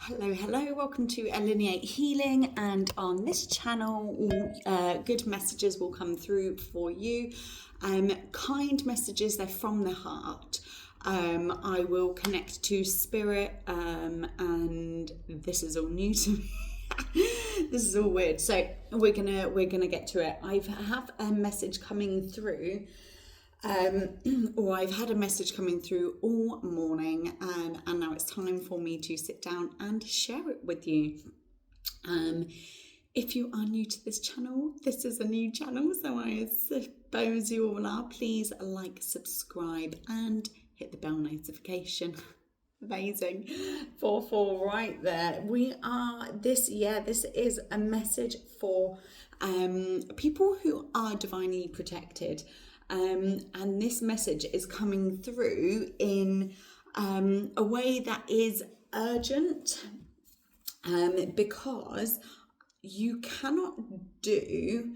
Hello, welcome to Allineate Healing, and on this channel good messages will come through for you, kind messages, they're from the heart. I will connect to spirit, and this is all new to me. This is all weird, so we're gonna get to it. I have a message coming through, or I've had a message coming through all morning, and now it's time for me to sit down and share it with you. If you are new to this channel, this is a new channel, so I suppose you all are. Please like, subscribe, and hit the bell notification. Amazing. 4 right there. This is a message for people who are divinely protected. And this message is coming through in a way that is urgent, because you cannot do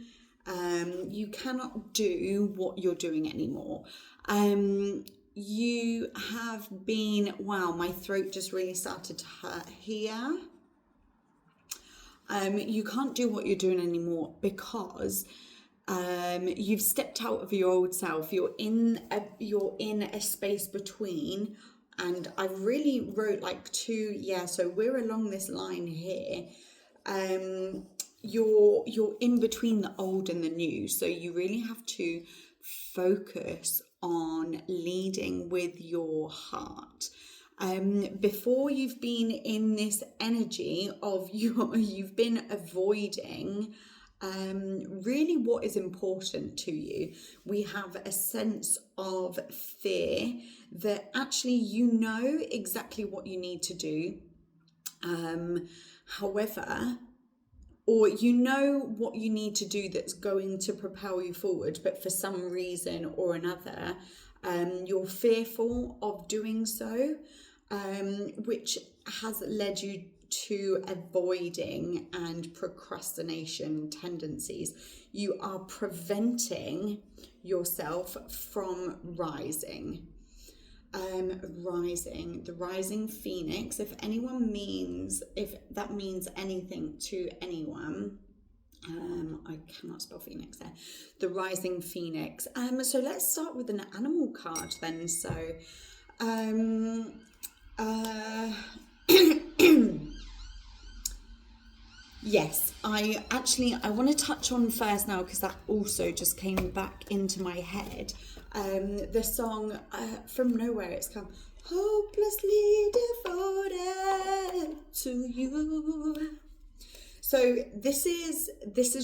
what you're doing anymore. You have been, wow, my throat just really started to hurt here. You can't do what you're doing anymore because you've stepped out of your old self. You're in a space between, and I really wrote like two. Yeah, so we're along this line here. You're in between the old and the new, so you really have to focus on leading with your heart. Before, you've been in this energy of you've been avoiding really what is important to you. We have a sense of fear that actually you know exactly what you need to do, however, or you know what you need to do that's going to propel you forward, but for some reason or another, you're fearful of doing so, which has led you to avoiding and procrastination tendencies. You are preventing yourself from rising. The rising phoenix, if that means anything to anyone, I cannot spell phoenix there. The rising phoenix. So let's start with an animal card then. So yes, I want to touch on first now, because that also just came back into my head. The song from nowhere, it's come, hopelessly devoted to you. So this is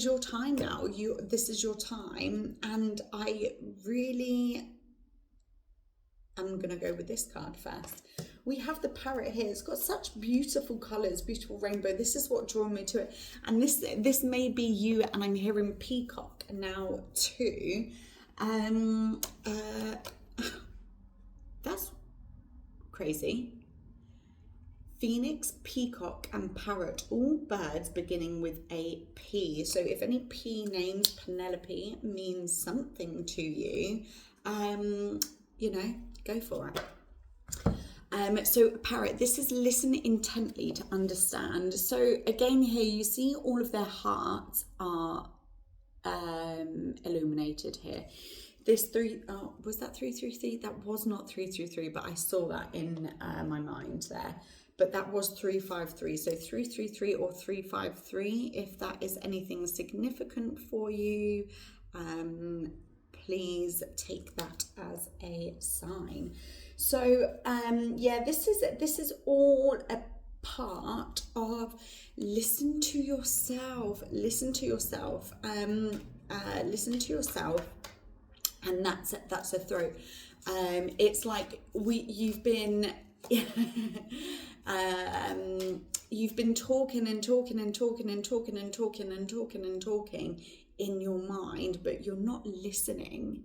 your time now. This is your time, and I really am gonna go with this card first. We have the parrot here. It's got such beautiful colours, beautiful rainbow. This is what drew me to it. And this may be you, and I'm hearing peacock now too. That's crazy. Phoenix, peacock, and parrot, all birds beginning with a P. So if any P names, Penelope, means something to you, go for it. So parrot, this is listen intently to understand. So again, here you see all of their hearts are illuminated here. This was that 333? That was not 333, but I saw that in my mind there. But that was 353. So 333 or 353, if that is anything significant for you, please take that as a sign. So this is all a part of listen to yourself, listen to yourself, and that's a throat. It's like you've been you've been talking in your mind, but you're not listening.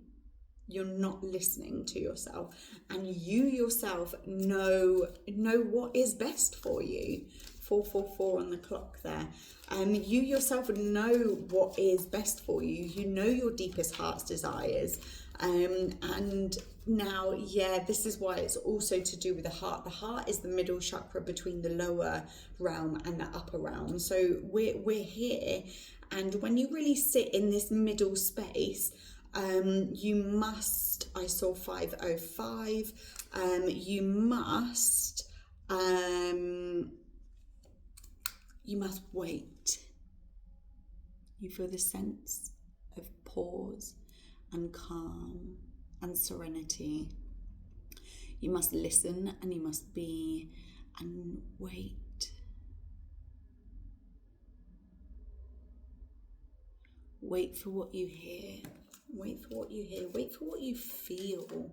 You're not listening to yourself, and you yourself know what is best for you. 444 on the clock there. You yourself know what is best for you. You know your deepest heart's desires. And now, yeah, this is why it's also to do with the heart. The heart is the middle chakra between the lower realm and the upper realm. So we're here, and when you really sit in this middle space, you must, I saw 505, you must wait. You feel the sense of pause and calm and serenity. You must listen, and you must be and wait. Wait for what you hear. Wait for what you hear. Wait for what you feel.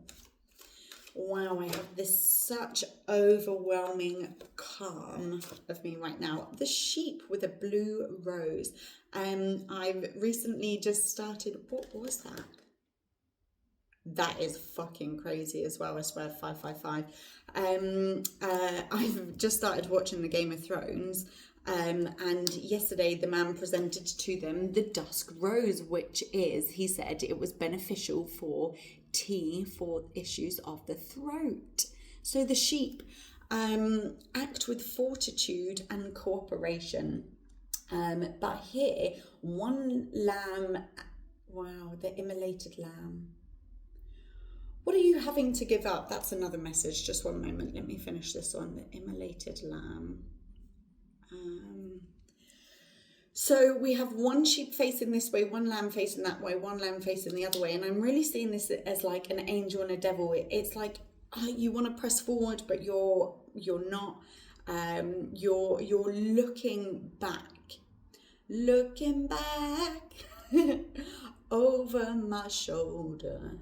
Wow, I have this such overwhelming calm of me right now. The sheep with a blue rose. I've recently just started, what was that? That is fucking crazy as well, I swear, 555. I've just started watching the Game of Thrones. And yesterday the man presented to them the dusk rose, which is, he said, it was beneficial for tea for issues of the throat. So the sheep act with fortitude and cooperation. But here, one lamb, wow, the immolated lamb. What are you having to give up? That's another message. Just one moment. Let me finish this one. The immolated lamb. So we have one sheep facing this way, one lamb facing that way, one lamb facing the other way. And I'm really seeing this as like an angel and a devil. It's like you want to press forward, but you're not. You're looking back over my shoulder.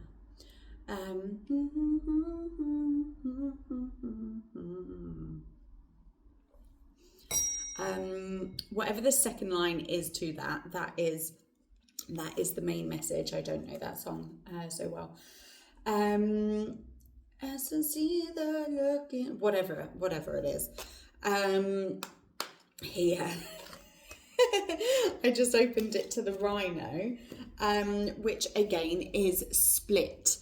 Whatever the second line is to that is the main message. I don't know that song so well. As I see the looking, whatever it is. Here. I just opened it to the rhino, which again is split.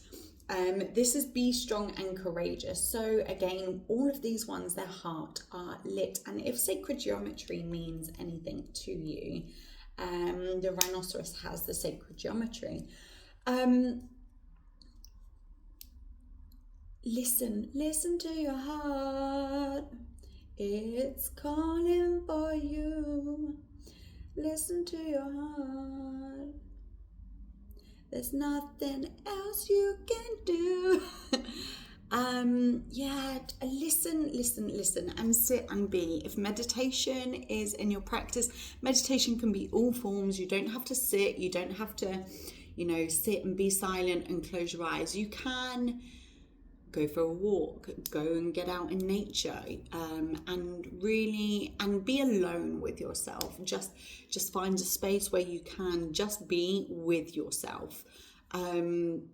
This is be strong and courageous. So again, all of these ones, their heart are lit. And if sacred geometry means anything to you, the rhinoceros has the sacred geometry. Listen to your heart. It's calling for you. Listen to your heart. There's nothing else you can do. Listen and sit and be. If meditation is in your practice, meditation can be all forms. You don't have to sit. You don't have to, sit and be silent and close your eyes. You can go for a walk, go and get out in nature, and be alone with yourself. Just find a space where you can just be with yourself, and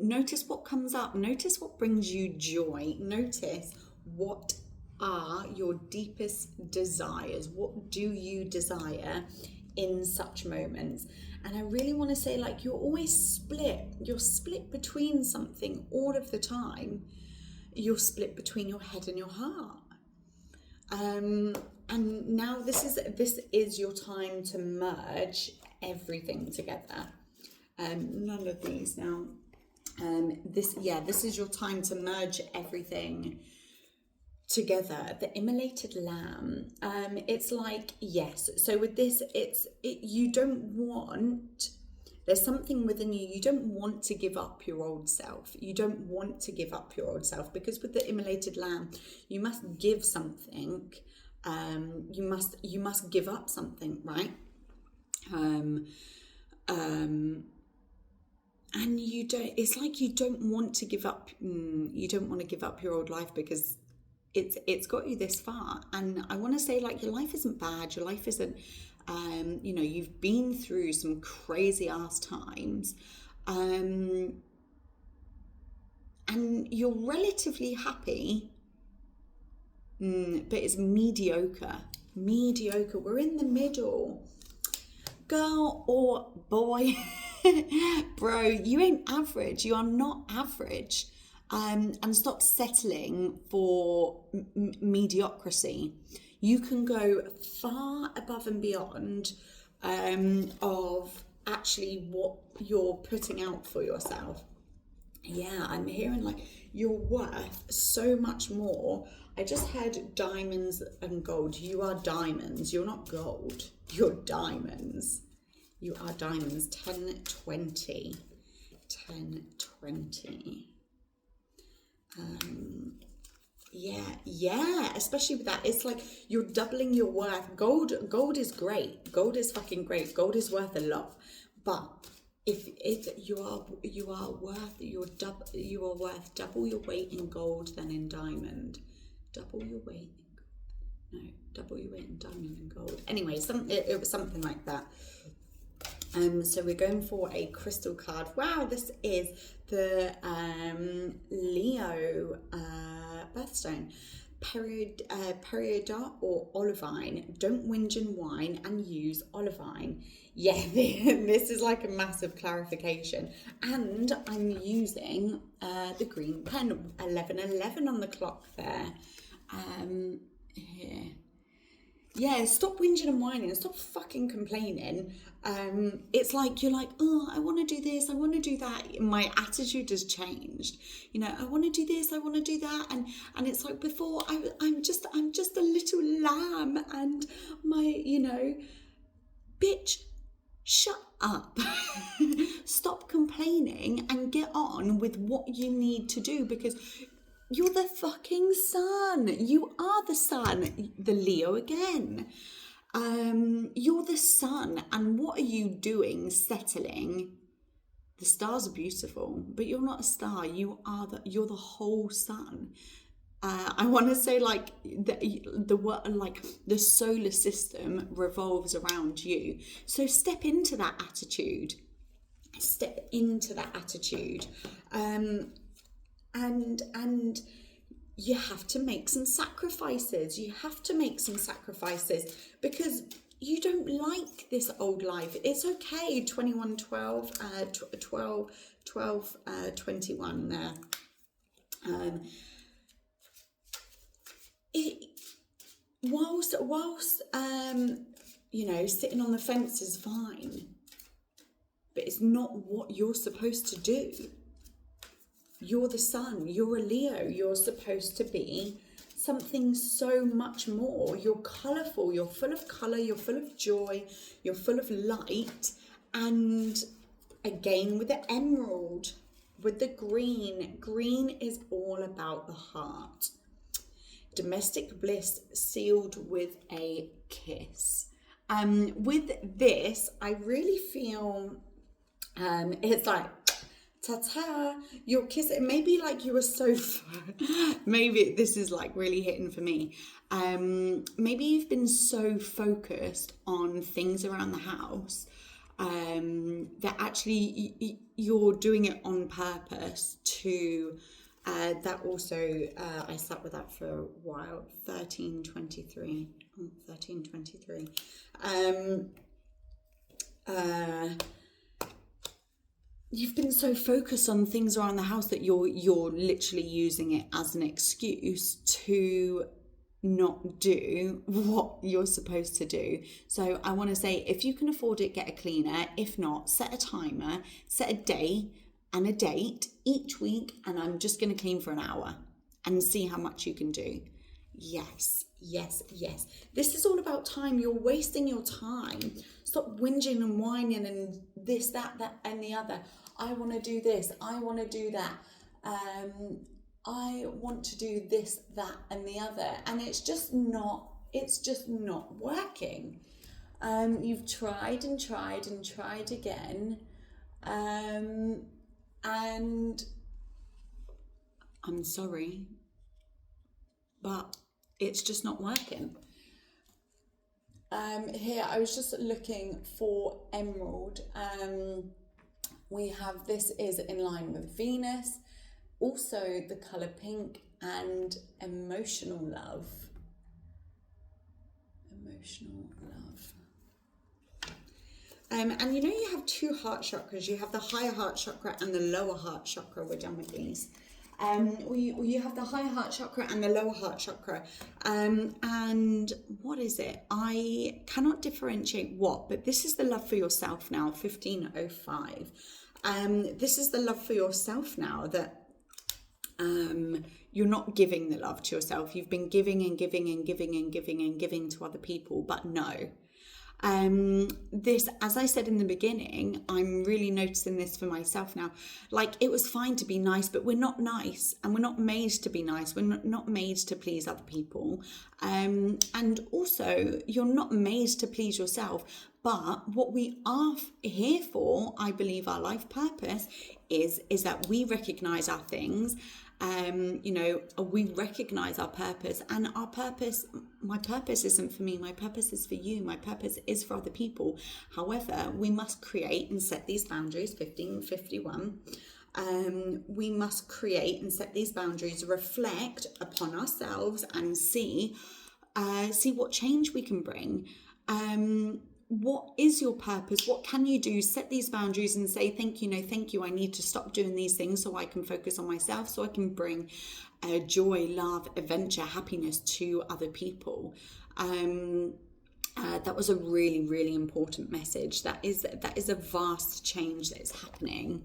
notice what comes up. Notice what brings you joy. Notice what are your deepest desires. What do you desire in such moments? And I really want to say, you're always split. You're split between something all of the time. You're split between your head and your heart. And now this is your time to merge everything together. None of these now. This is your time to merge everything together. The immolated lamb, it's like, yes, so with this, you don't want, there's something within you don't want to give up your old self. You don't want to give up your old self, because with the immolated lamb, you must give something. You must give up something, right? And you don't, it's like you don't want to give up, you don't want to give up your old life, because it's got you this far. And I want to say, your life isn't bad. Your life isn't, you've been through some crazy ass times, and you're relatively happy, but it's mediocre. We're in the middle, girl or boy. Bro, you ain't average. You are not average. And stop settling for mediocrity. You can go far above and beyond of actually what you're putting out for yourself. Yeah, I'm hearing like you're worth so much more. I just heard diamonds and gold. You are diamonds. You're not gold. You're diamonds. You are diamonds. 10, 20. 10, 20. Yeah, especially with that. It's like you're doubling your worth. Gold is great. Gold is fucking great. Gold is worth a lot. But if you are worth double your weight in gold than in diamond. Double your weight in diamond and gold. Anyway, it was something like that. So we're going for a crystal card. Wow, this is the Leo birthstone. Peridot or olivine. Don't whinge and whine and use olivine. Yeah, this is like a massive clarification. And I'm using the green pen, 11:11 on the clock there. Here. Yeah, stop whinging and whining and stop fucking complaining. It's like you're like, oh, I want to do this, I want to do that. My attitude has changed. You know, I want to do this, I want to do that, and it's like before I'm just a little lamb, and bitch, shut up. Stop complaining and get on with what you need to do, because you're the fucking sun. You are the sun. The Leo again. You're the sun. And what are you doing settling? The stars are beautiful, but you're not a star. You're the whole sun. I want to say like the solar system revolves around you. So step into that attitude. And you have to make some sacrifices. Because you don't like this old life. It's okay. 21, 12, 21 there. Whilst sitting on the fence is fine, but it's not what you're supposed to do. You're the sun, you're a Leo, you're supposed to be something so much more. You're colourful, you're full of colour, you're full of joy, you're full of light. And again with the emerald, with the green is all about the heart. Domestic bliss sealed with a kiss. With this, I really feel it's like, ta-ta, you're kissing. Maybe like you were so maybe this is like really hitting for me. Maybe you've been so focused on things around the house that actually you're doing it on purpose to that also I sat with that for a while. 1323. You've been so focused on things around the house that you're literally using it as an excuse to not do what you're supposed to do. So I want to say, if you can afford it, get a cleaner. If not, set a timer, set a day and a date each week, and I'm just going to clean for an hour and see how much you can do. Yes. This is all about time. You're wasting your time. Stop whinging and whining and this, that, and the other. I want to do this. I want to do that. I want to do this, that, and the other. And it's just not working. You've tried and tried and tried again. And I'm sorry, but it's just not working. Here, I was just looking for emerald. We have, this is in line with Venus, also the colour pink, and emotional love. And you know, you have two heart chakras. You have the higher heart chakra and the lower heart chakra. We're done with these. You have the higher heart chakra and the lower heart chakra. And what is it? I cannot differentiate what, but this is the love for yourself now, 1505. This is the love for yourself now that you're not giving the love to yourself. You've been giving and giving and giving and giving and giving to other people, but no. This, as I said in the beginning, I'm really noticing this for myself now. Like, it was fine to be nice, but we're not nice, and we're not made to be nice. We're not made to please other people. And also, you're not made to please yourself. But what we are here for, I believe our life purpose is that we recognize our things. We recognize our purpose, and our purpose, my purpose isn't for me, my purpose is for you, my purpose is for other people. However, we must create and set these boundaries, 1551. We must create and set these boundaries, reflect upon ourselves and see what change we can bring. What is your purpose? What can you do? Set these boundaries and say, thank you. I need to stop doing these things so I can focus on myself, so I can bring joy, love, adventure, happiness to other people. That was a really, really important message. That is a vast change that is happening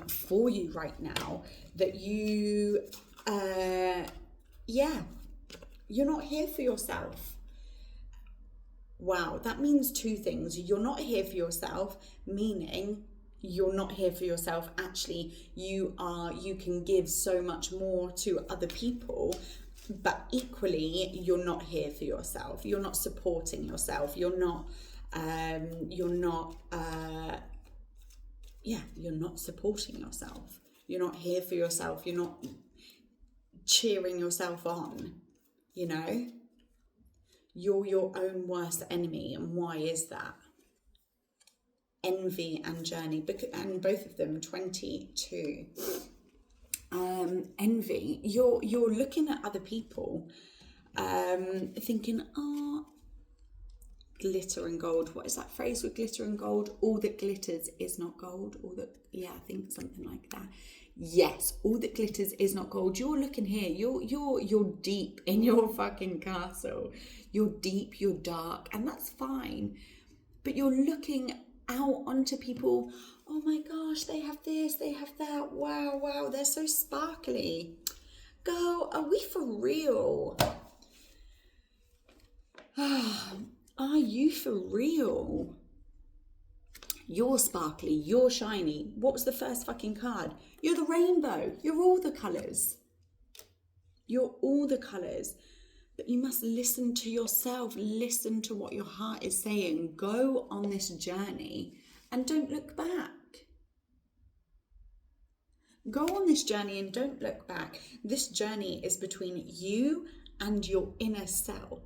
for you right now. That you, you're not here for yourself. Wow, that means two things. You're not here for yourself, meaning you're not here for yourself. Actually, you can give so much more to other people, but equally, you're not here for yourself. You're not supporting yourself. You're not supporting yourself. You're not here for yourself. You're not cheering yourself on, you know? You're your own worst enemy. And why is that? Envy and journey, and both of them 22. Envy, you're looking at other people, thinking, glitter and gold. What is that phrase with glitter and gold? All that glitters is not gold. I think something like that. Yes, all that glitters is not gold. You're looking here. You're deep in your fucking castle. You're deep. You're dark, and that's fine. But you're looking out onto people. Oh my gosh, they have this, they have that. Wow, they're so sparkly. Girl, are we for real? Are you for real? You're sparkly, you're shiny. What was the first fucking card? You're the rainbow. You're all the colours. You're all the colours. But you must listen to yourself. Listen to what your heart is saying. Go on this journey and don't look back. Go on this journey and don't look back. This journey is between you and your inner self.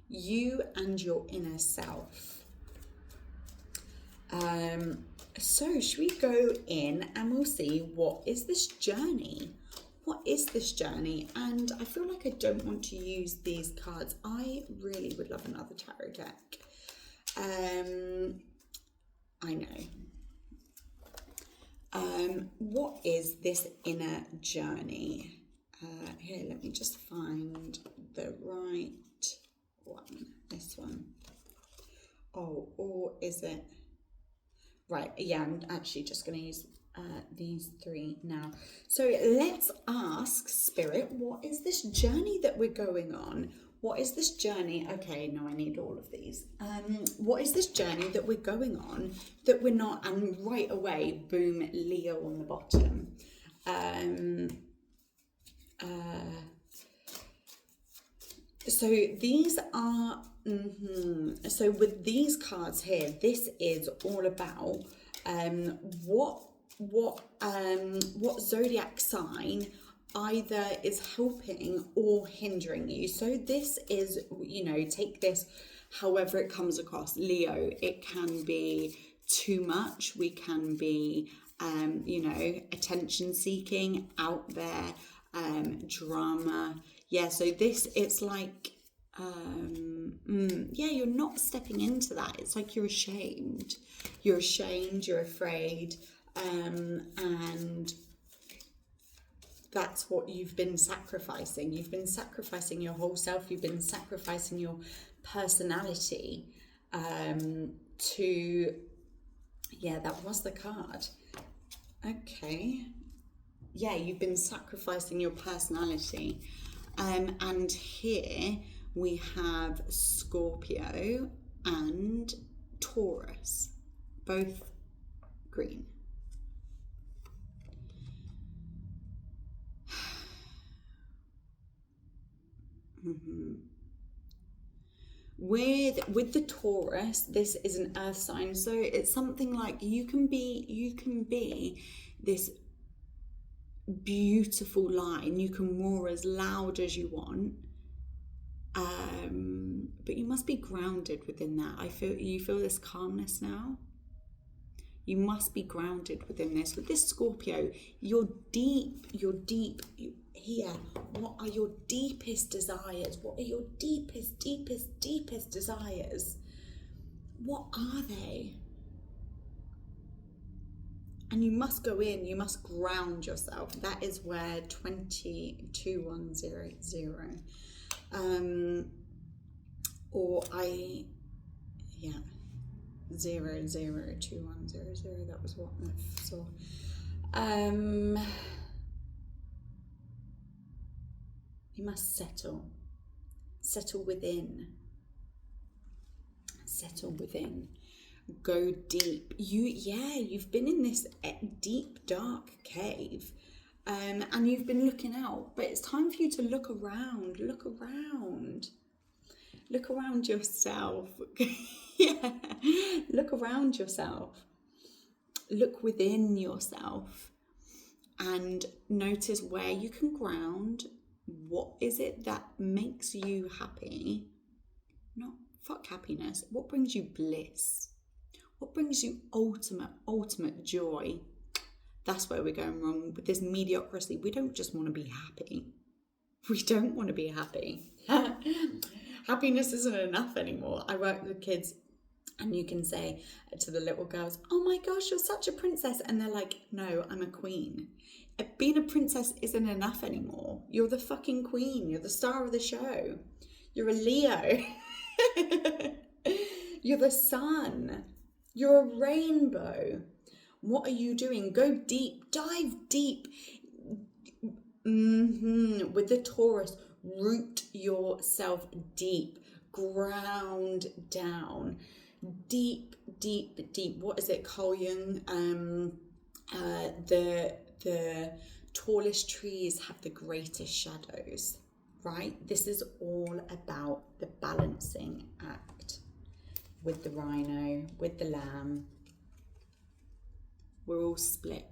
You and your inner self. So should we go in and we'll see what is this journey? What is this journey? And I feel like I don't want to use these cards. I really would love another tarot deck. I know. What is this inner journey? Here, let me just find the right one. This one. Oh, or is it? Right, yeah, I'm actually just going to use these three now. So let's ask Spirit, what is this journey that we're going on? What is this journey? Okay, no, I need all of these. What is this journey that we're going on that we're not, and right away, boom, Leo on the bottom. So these are, so with these cards here, this is all about what zodiac sign either is helping or hindering you. So this is, take this however it comes across. Leo, it can be too much. We can be, attention seeking, out there, drama. Yeah, so this, it's like Yeah, you're not stepping into that. It's like you're ashamed. You're ashamed, you're afraid, and that's what you've been sacrificing. You've been sacrificing your whole self. You've been sacrificing your personality to, yeah, that was the card. Okay. Yeah, you've been sacrificing your personality. And here we have Scorpio and Taurus, both green. With the Taurus, this is an earth sign, so it's something like you can be this beautiful line. You can roar as loud as you want, but you must be grounded within that. You feel this calmness now. You must be grounded within this. With this Scorpio, you're deep here. What are your deepest desires? What are your deepest desires? What are they? And you must go in, you must ground yourself. That is where 22100 002100, that was what I saw. You must settle within. Go deep. You've been in this deep, dark cave, and you've been looking out, but it's time for you to look around yourself. Yeah, look around yourself, look within yourself, and notice where you can ground. What is it that makes you happy? Not fuck happiness. What brings you bliss? What brings you ultimate joy? That's where we're going wrong with this mediocrity. We don't just want to be happy. We don't want to be happy. Happiness isn't enough anymore. I work with kids, and you can say to the little girls, "Oh my gosh, you're such a princess." And they're like, "No, I'm a queen." Being a princess isn't enough anymore. You're the fucking queen. You're the star of the show. You're a Leo. You're the sun. You're a rainbow. What are you doing? Go deep. Dive deep. With the Taurus, root yourself deep. Ground down. Deep. What is it? Carl Jung. The tallest trees have the greatest shadows, right? This is all about the balancing act with the rhino, with the lamb. We're all split.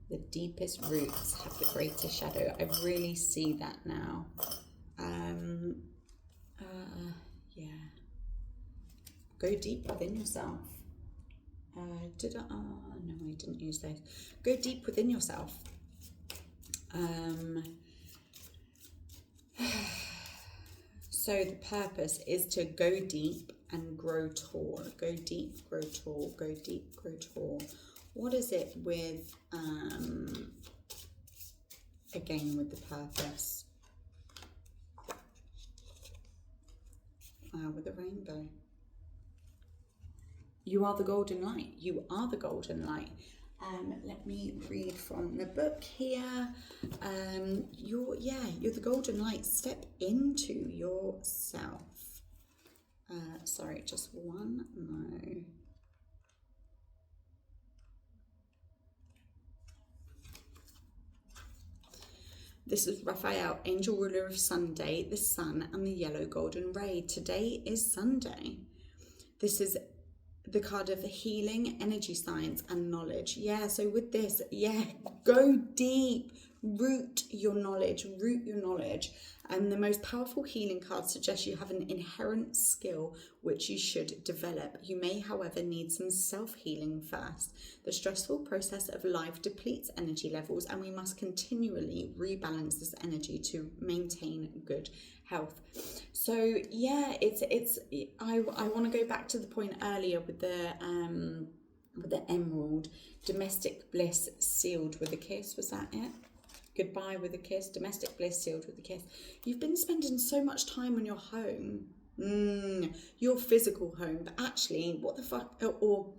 The deepest roots have the greatest shadow. I really see that now. Yeah. Go deep within yourself. No, I didn't use those. Go deep within yourself. So the purpose is to go deep and grow tall. Go deep, grow tall. Go deep, grow tall. What is it with, again, with the purpose? With the rainbow. You are the golden light. You are the golden light. Let me read from the book here. You're the golden light. Step into yourself. Sorry, just one. No. This is Raphael, angel ruler of Sunday, the sun, and the yellow golden ray. Today is Sunday. This is the card of healing, energy science, and knowledge. Yeah, so with this, go deep. root your knowledge. And the most powerful healing card suggests you have an inherent skill which you should develop. You may, however, need some self-healing first. The stressful process of life depletes energy levels, and we must continually rebalance this energy to maintain good health. So yeah, I want to go back to the point earlier with the emerald. Domestic bliss sealed with a kiss. Was that it? Goodbye with a kiss. Domestic bliss sealed with a kiss. You've been spending so much time on your home, your physical home, but actually, what the fuck? Or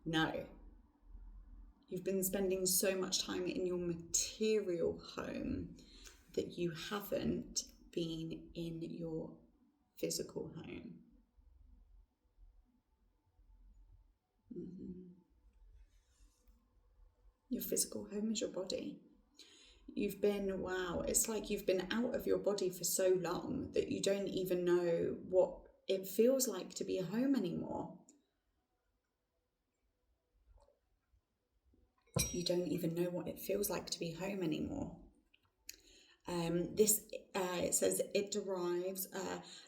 no, you've been spending so much time in your material home that you haven't been in your physical home. Your physical home is your body. You've been, wow, it's like you've been out of your body for so long that you don't even know what it feels like to be home anymore. You don't even know what it feels like to be home anymore. It says it derives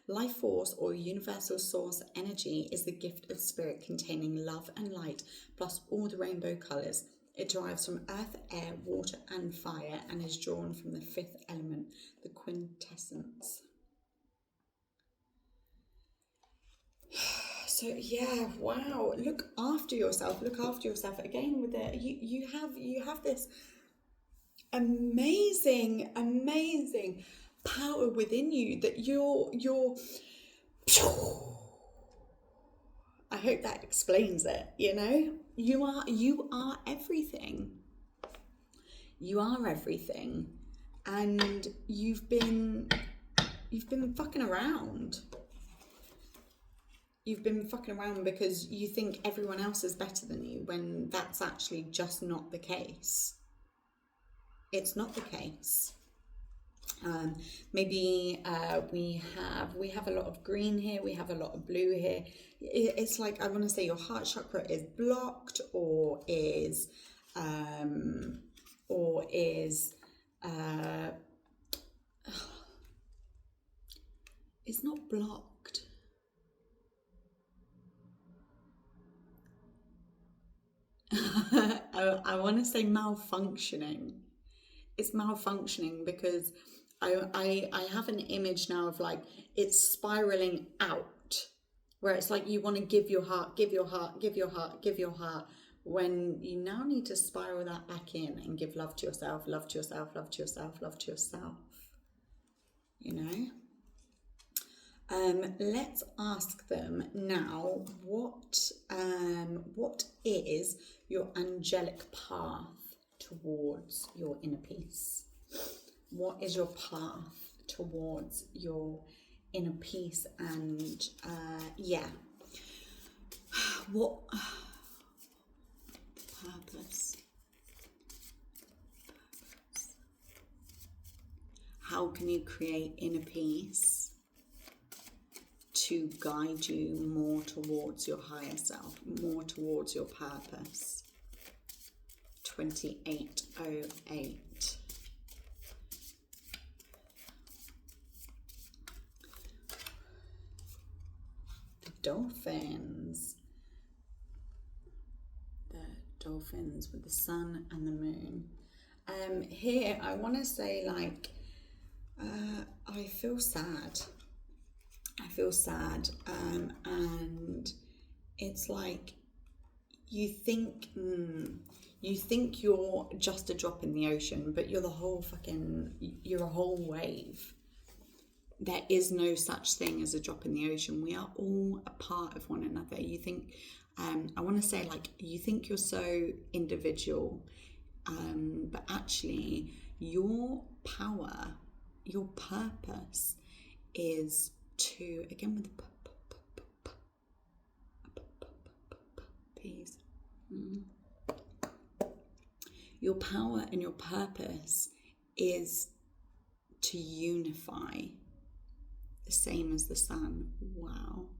life force or universal source energy is the gift of spirit containing love and light plus all the rainbow colours. It derives from earth, air, water and fire and is drawn from the fifth element, the quintessence. So yeah, wow, look after yourself again with it. You have this amazing power within you that you're I hope that explains it. You are everything. You are everything, and you've been fucking around. You've been fucking around because you think everyone else is better than you when that's actually just not the case. It's not the case. Maybe we have a lot of green here, we have a lot of blue here. It's like, I want to say your heart chakra is blocked or is it's not blocked. I want to say malfunctioning. It's malfunctioning because I have an image now of like it's spiraling out, where it's like you want to give your heart, when you now need to spiral that back in and give love to yourself. Let's ask them now, what is your angelic path towards your inner peace? What is your path towards your inner peace? And what purpose? How can you create inner peace to guide you more towards your higher self, more towards your purpose? 2808. The dolphins. The dolphins with the sun and the moon. Here, I want to say, like, I feel sad. And it's like you think you're just a drop in the ocean, but you're a whole wave. There is no such thing as a drop in the ocean. We are all a part of one another. You think, I want to say, like, you think you're so individual, but actually your power, your purpose is to, again with the peas. Your power and your purpose is to unify, the same as the sun. Wow.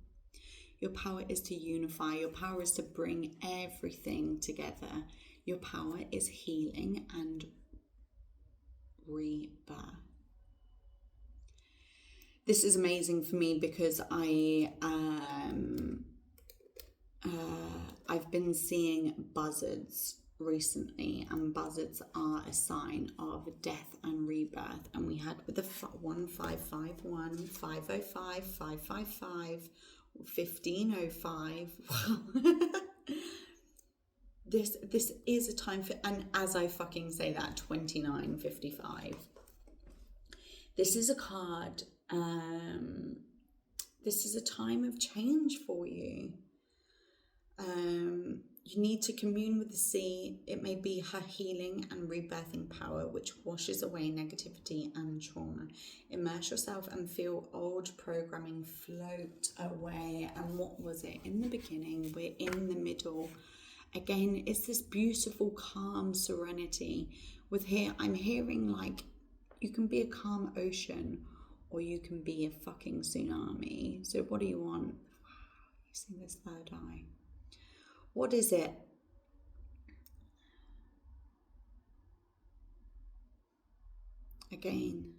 Your power is to unify. Your power is to bring everything together. Your power is healing and rebirth. This is amazing for me because I've been seeing buzzards recently, and buzzards are a sign of death and rebirth. And we had with the 1551, 505, 555, 1505. This is a time for, and as I fucking say that, 2955. This is a card. This is a time of change for you. You need to commune with the sea. It may be her healing and rebirthing power, which washes away negativity and trauma. Immerse yourself and feel old programming float away. And what was it? In the beginning, we're in the middle. Again, it's this beautiful, calm serenity. With here, I'm hearing like you can be a calm ocean or you can be a fucking tsunami. So what do you want? Wow, you see this third eye. What is it? Again,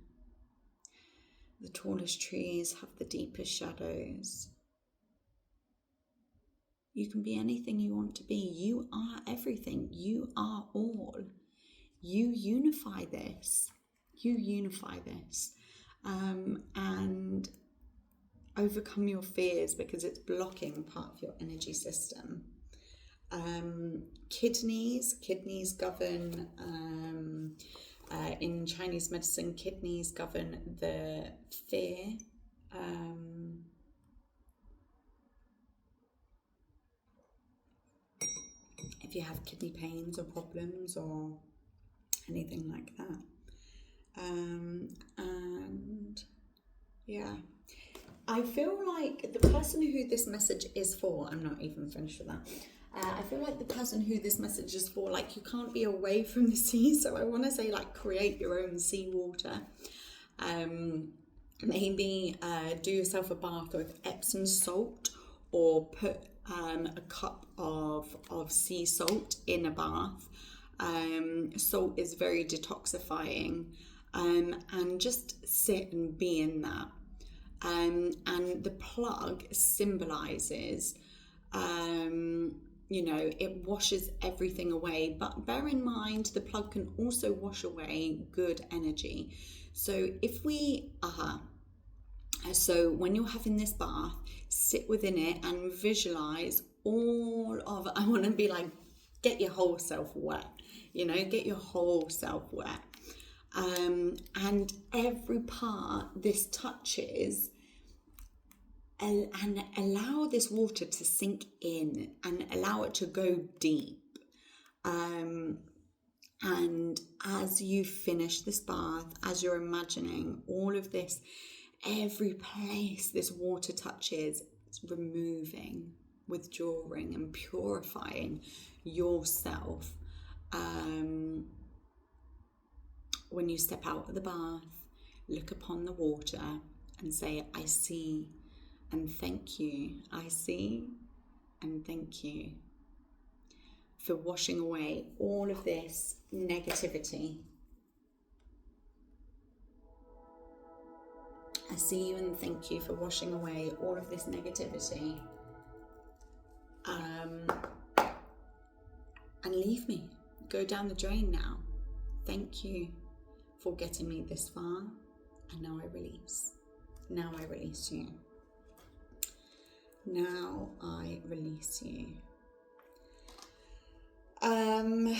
the tallest trees have the deepest shadows. You can be anything you want to be. You are everything. You are all. You unify this. You unify this. And overcome your fears because it's blocking part of your energy system. Kidneys govern, in Chinese medicine, kidneys govern the fear. If you have kidney pains or problems or anything like that. And yeah, I feel like the person who this message is for, I'm not even finished with that. I feel like the person who this message is for, like, you can't be away from the sea. So I want to say, like, create your own seawater. Maybe do yourself a bath with Epsom salt, or put a cup of sea salt in a bath. Salt is very detoxifying, and just sit and be in that. And the plug symbolizes, you know, it washes everything away. But bear in mind, the plug can also wash away good energy. So if we so when you're having this bath, sit within it and visualize all of, I want to be like, get your whole self wet, you know, get your whole self wet. And every part this touches, and allow this water to sink in and allow it to go deep. And as you finish this bath, as you're imagining all of this, every place this water touches, it's removing, withdrawing and purifying yourself. When you step out of the bath, look upon the water and say, I see and thank you. I see and thank you for washing away all of this negativity. I see you and thank you for washing away all of this negativity. And leave me. Go down the drain now. Thank you for getting me this far. And now I release. Now I release you. Now I release you. And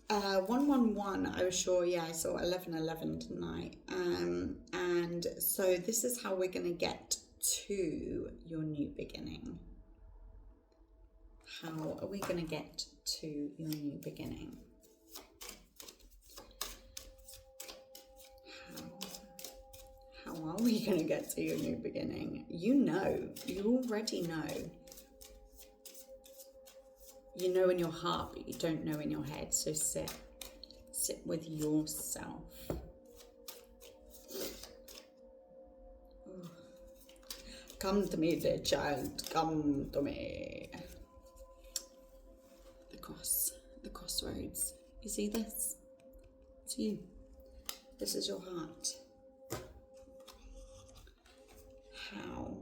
111, I was sure, yeah, I saw 1111 tonight. And so this is how we're going to get to your new beginning. How are we going to get to your new beginning? How are we going to get to your new beginning? You know, you already know. You know in your heart, but you don't know in your head. So sit with yourself. Ooh. Come to me, dear child, come to me. The crossroads. You see this? It's you. This is your heart. How?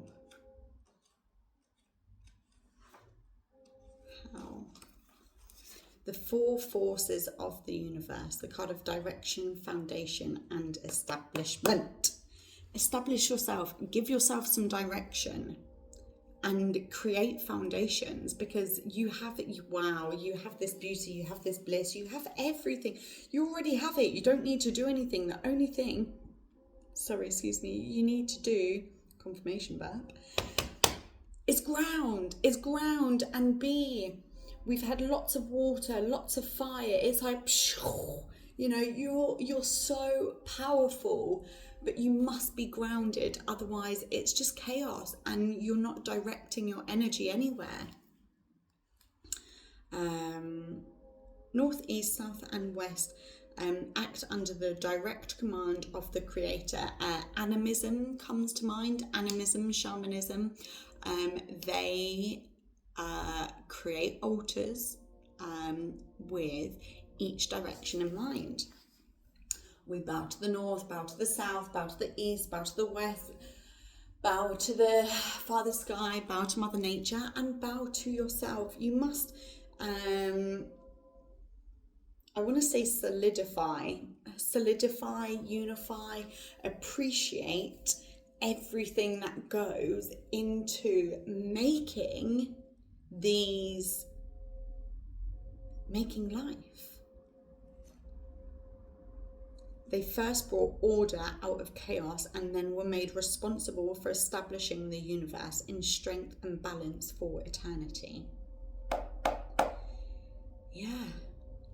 The four forces of the universe, the card of direction, foundation, and establishment. Establish yourself, give yourself some direction, and create foundations, because you have it. Wow, you have this beauty, you have this bliss, you have everything. You already have it. You don't need to do anything. The only thing, you need to do, confirmation verb, is ground and be. We've had lots of water, lots of fire. It's like, you know, you're so powerful, but you must be grounded. Otherwise, it's just chaos and you're not directing your energy anywhere. North, east, south, and west act under the direct command of the creator. Animism comes to mind. Animism, shamanism. They create altars with each direction in mind. We bow to the north, bow to the south, bow to the east, bow to the west, bow to the Father Sky, bow to Mother Nature, and bow to yourself. You must, I want to say solidify, unify, appreciate everything that goes into making life. They first brought order out of chaos and then were made responsible for establishing the universe in strength and balance for eternity. Yeah.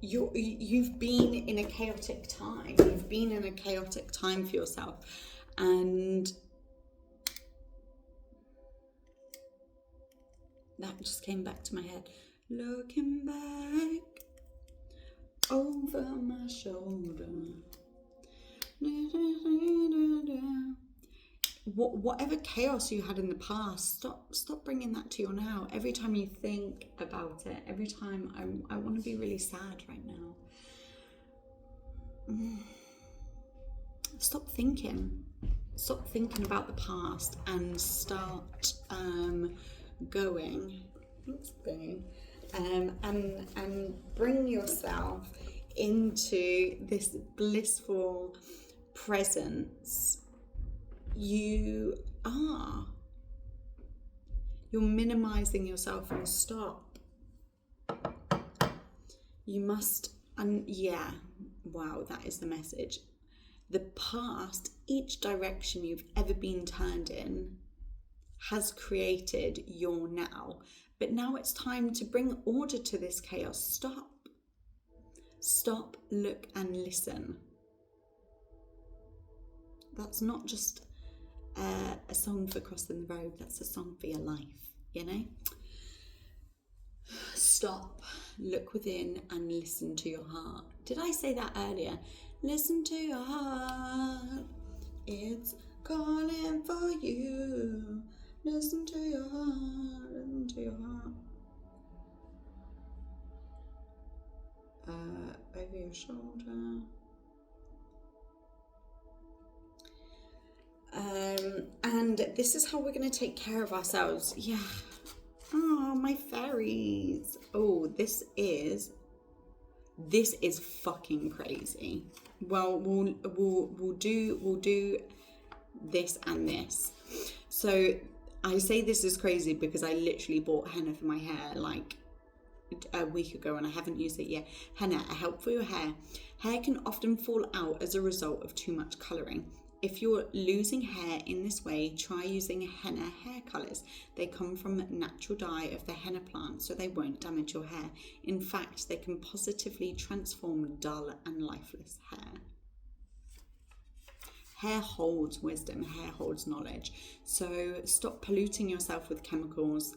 You've been in a chaotic time. You've been in a chaotic time for yourself. And that just came back to my head. Looking back over my shoulder. Whatever chaos you had in the past, stop bringing that to your now. Every time you think about it, every time I want to be really sad right now. Stop thinking about the past and start going and bring yourself into this blissful presence. You're minimizing yourself, and stop. You must, wow, that is the message. The past, each direction you've ever been turned in, has created your now. But now it's time to bring order to this chaos. Stop, look, and listen. That's not just a song for crossing the road. That's a song for your life, you know? Stop, look within, and listen to your heart. Did I say that earlier? Listen to your heart. It's calling for you. Listen to your heart. Listen to your heart. Over your shoulder. And this is how we're going to take care of ourselves. Yeah. Oh, my fairies. Oh, this is fucking crazy. Well, we'll do this and this. So I say this is crazy because I literally bought henna for my hair like a week ago and I haven't used it yet. Henna, a help for your hair. Hair can often fall out as a result of too much colouring. If you're losing hair in this way, try using henna hair colours. They come from natural dye of the henna plant, so they won't damage your hair. In fact, they can positively transform dull and lifeless hair. Hair holds wisdom, hair holds knowledge. So stop polluting yourself with chemicals.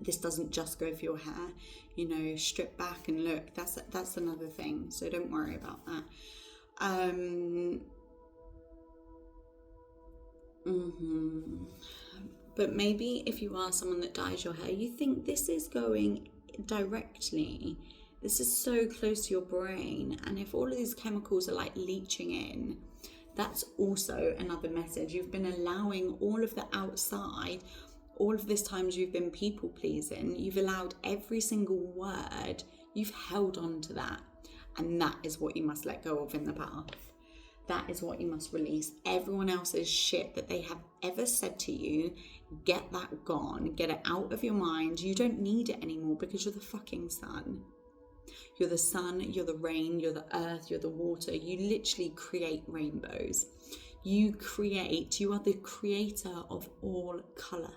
This doesn't just go for your hair, you know, strip back and look. That's another thing, so don't worry about that. But maybe if you are someone that dyes your hair, you think this is going directly This is so close to your brain. And if all of these chemicals are like leaching in, that's also another message. You've been allowing all of the outside, all of this times you've been people pleasing, you've allowed every single word, you've held on to that. And that is what you must let go of in the path. That is what you must release. Everyone else's shit that they have ever said to you, get that gone. Get it out of your mind. You don't need it anymore because you're the fucking sun. You're the sun, you're the rain, you're the earth, you're the water. You literally create rainbows. You are the creator of all colour.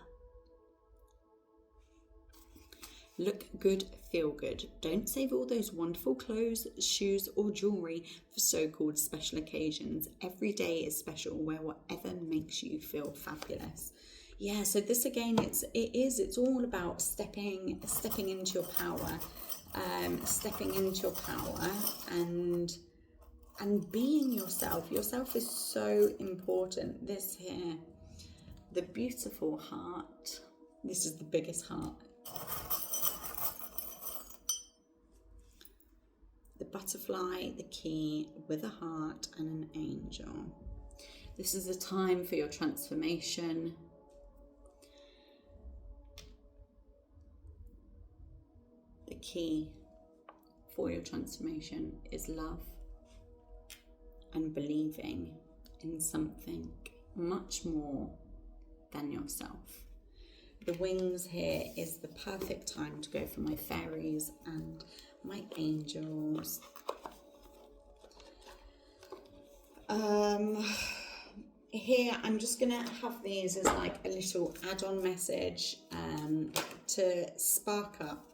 Look good, feel good. Don't save all those wonderful clothes, shoes or jewellery for so-called special occasions. Every day is special. Wear whatever makes you feel fabulous. Yeah, so this again, it's all about stepping into your power. Stepping into your power and being yourself. Yourself is so important. This here, the beautiful heart. This is the biggest heart. The butterfly, the key with a heart and an angel. This is a time for your transformation. The key for your transformation is love and believing in something much more than yourself. The wings here is the perfect time to go for my fairies and my angels. Here I'm just gonna have these as like a little add-on message to spark up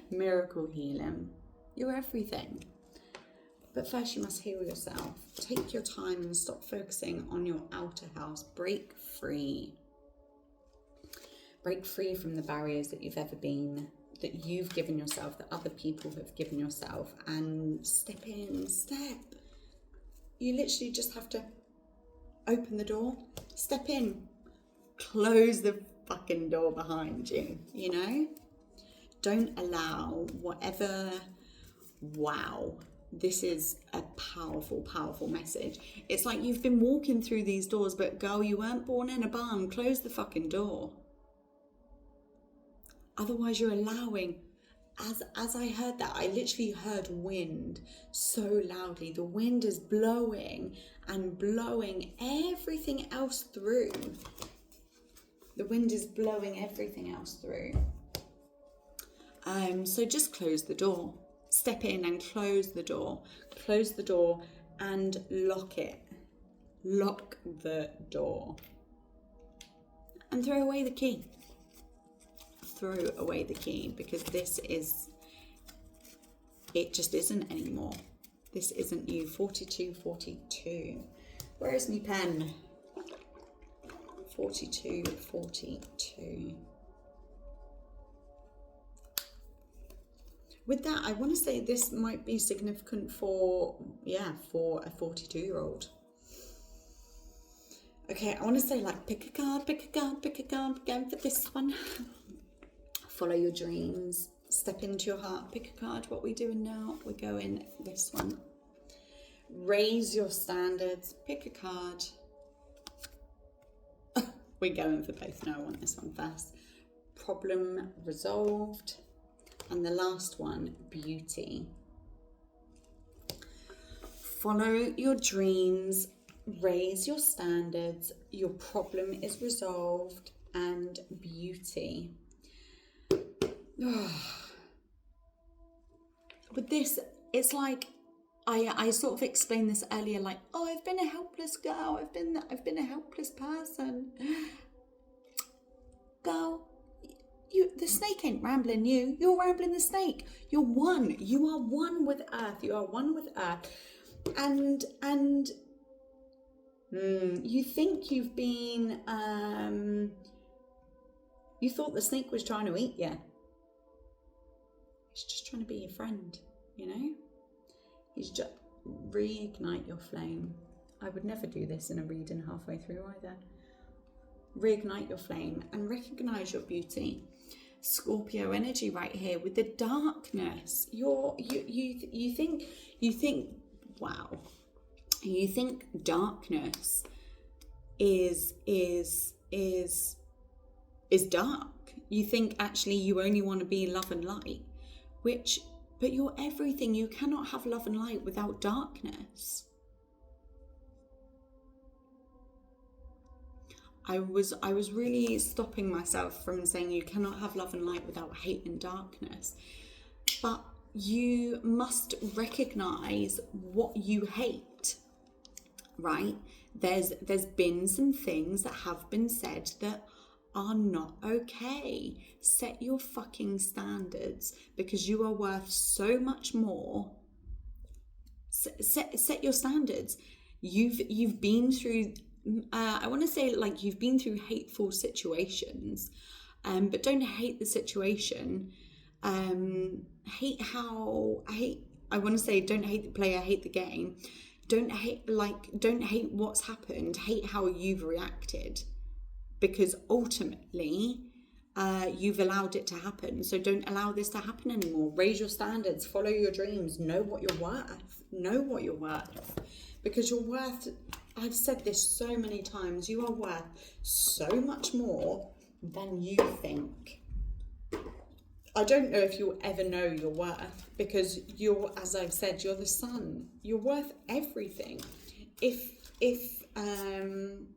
miracle healing. You're everything. But first you must heal yourself. Take your time and stop focusing on your outer house. Break free. Break free from the barriers that you've ever been, that you've given yourself, that other people have given yourself, and step in, step. You literally just have to open the door, step in, close the fucking door behind you, you know? Don't allow whatever, wow, this is a powerful, powerful message. It's like you've been walking through these doors, but girl, you weren't born in a barn, close the fucking door. Otherwise you're allowing, as I heard that, I literally heard wind so loudly. The wind is blowing and blowing everything else through. The wind is blowing everything else through. So just close the door. Step in and close the door. Close the door and lock it. Lock the door. And throw away the key. Throw away the key, because it just isn't anymore. This isn't you. 4242. Where is my pen? 4242. With that, I want to say this might be significant for a 42-year-old. Okay, I want to say like pick a card, again for this one. Follow your dreams, step into your heart, pick a card. What are we doing now? We're going this one. Raise your standards, pick a card. We're going for both. No, I want this one first. Problem resolved. And the last one, beauty. Follow your dreams, raise your standards, your problem is resolved, and beauty. With this, it's like I sort of explained this earlier, like, oh, I've been a helpless girl, I've been a helpless person. Girl, the snake ain't rambling you. You're rambling the snake. You're one. You are one with earth. You are one with earth. And you think you've been, you thought the snake was trying to eat you. He's just trying to be your friend, you know? He's just, reignite your flame. I would never do this in a reading halfway through either. Reignite your flame and recognize your beauty. Scorpio energy right here with the darkness. You think wow. You think darkness is dark. You think actually you only want to be love and light, but you're everything. You cannot have love and light without darkness. I was really stopping myself from saying you cannot have love and light without hate and darkness. But you must recognize what you hate, right? There's been some things that have been said that are not okay. Set your fucking standards, because you are worth so much more. Set your standards. You've been through I want to say, like, you've been through hateful situations, but don't hate the situation. I want to say, don't hate the player, hate the game. Don't hate what's happened, hate how you've reacted, because ultimately you've allowed it to happen. So don't allow this to happen anymore. Raise your standards, follow your dreams, know what you're worth, because you're worth, I've said this so many times, you are worth so much more than you think. I don't know if you'll ever know your worth, because you're, as I've said, you're the sun. You're worth everything. If I'm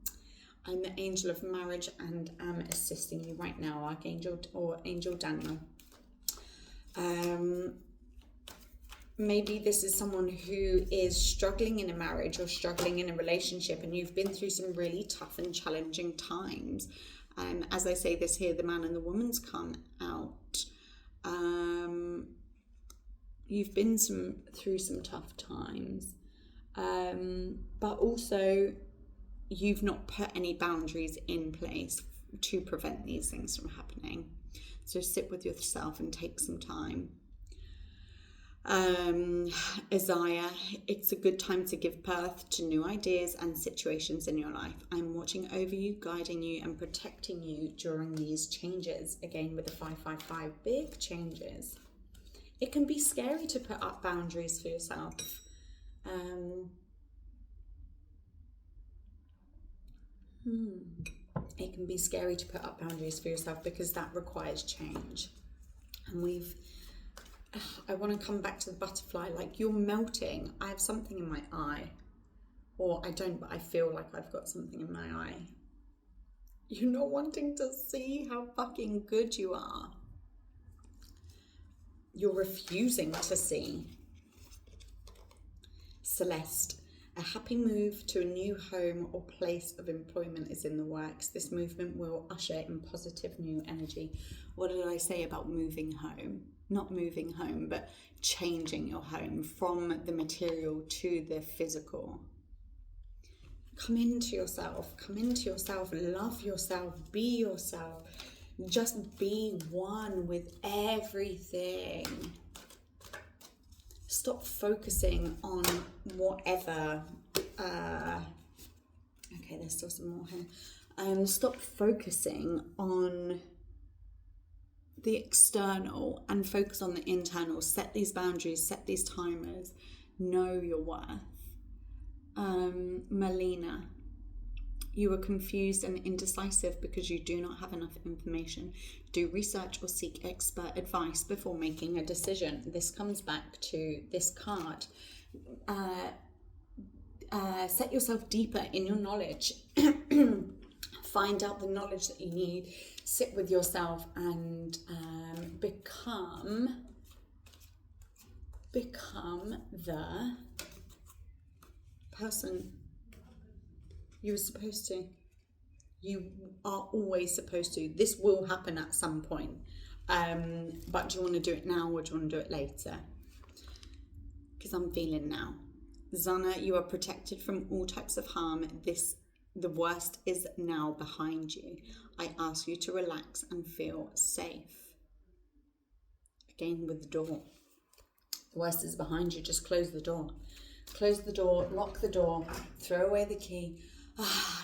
the angel of marriage and am assisting you right now, Archangel or Angel Daniel. Maybe this is someone who is struggling in a marriage or struggling in a relationship, and you've been through some really tough and challenging times. As I say this here, the man and the woman's come out. You've been through some tough times, but also you've not put any boundaries in place to prevent these things from happening. So sit with yourself and take some time. Isaiah, it's a good time to give birth to new ideas and situations in your life. I'm watching over you, guiding you and protecting you during these changes. Again, with the 555, big changes. It can be scary to put up boundaries for yourself. It can be scary to put up boundaries for yourself, because that requires change. And I want to come back to the butterfly, like, you're melting. I have something in my eye, or I don't, but I feel like I've got something in my eye. You're not wanting to see how fucking good you are. You're refusing to see. Celeste, a happy move to a new home or place of employment is in the works. This movement will usher in positive new energy. What did I say about moving home? Not moving home, but changing your home from the material to the physical. Come into yourself, love yourself, be yourself. Just be one with everything. Stop focusing on whatever. Okay, there's still some more here. Stop focusing on the external and focus on the internal. Set these boundaries, set these timers. Know your worth. Melina, you are confused and indecisive because you do not have enough information. Do research or seek expert advice before making a decision. This comes back to this card. Set yourself deeper in your knowledge. Find out the knowledge that you need. Sit with yourself and become the person you were supposed to. You are always supposed to. This will happen at some point. But do you want to do it now, or do you want to do it later? Because I'm feeling now. Zana, you are protected from all types of harm. The worst is now behind you. I ask you to relax and feel safe. Again with the door. The worst is behind you. Just close the door. Close the door, lock the door, throw away the key.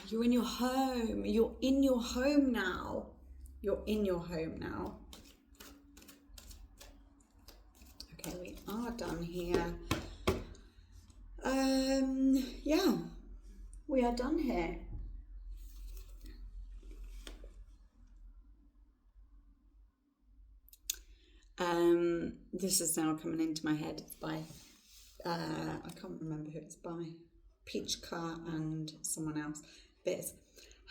You're in your home. You're in your home now. You're in your home now. Okay, we are done here. Yeah, we are done here. This is now coming into my head. It's by, I can't remember who it's by, Peach Car and someone else. But it's,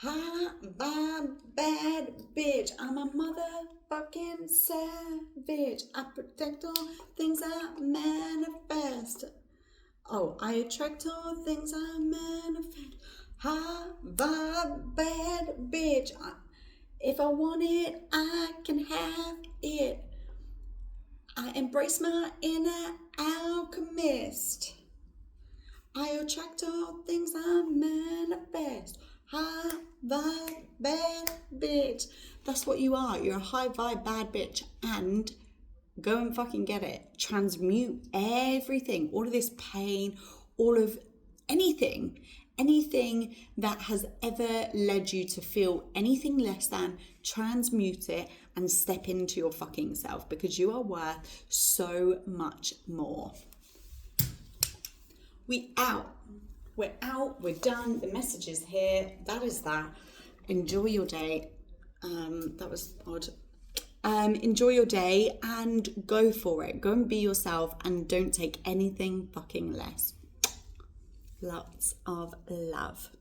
ha, bad bitch, I'm a motherfucking savage. I protect all things I manifest. Oh, I attract all things I manifest. High vibe, bad bitch. If I want it, I can have it. I embrace my inner alchemist. I attract all things I manifest. High vibe, bad bitch. That's what you are. You're a high vibe, bad bitch. And go and fucking get it. Transmute everything, all of this pain, all of anything that has ever led you to feel anything less than, transmute it and step into your fucking self, because you are worth so much more. We're out, we're done. The message is here. That is that. Enjoy your day. That was odd. Enjoy your day and go for it. Go and be yourself and don't take anything fucking less. Lots of love.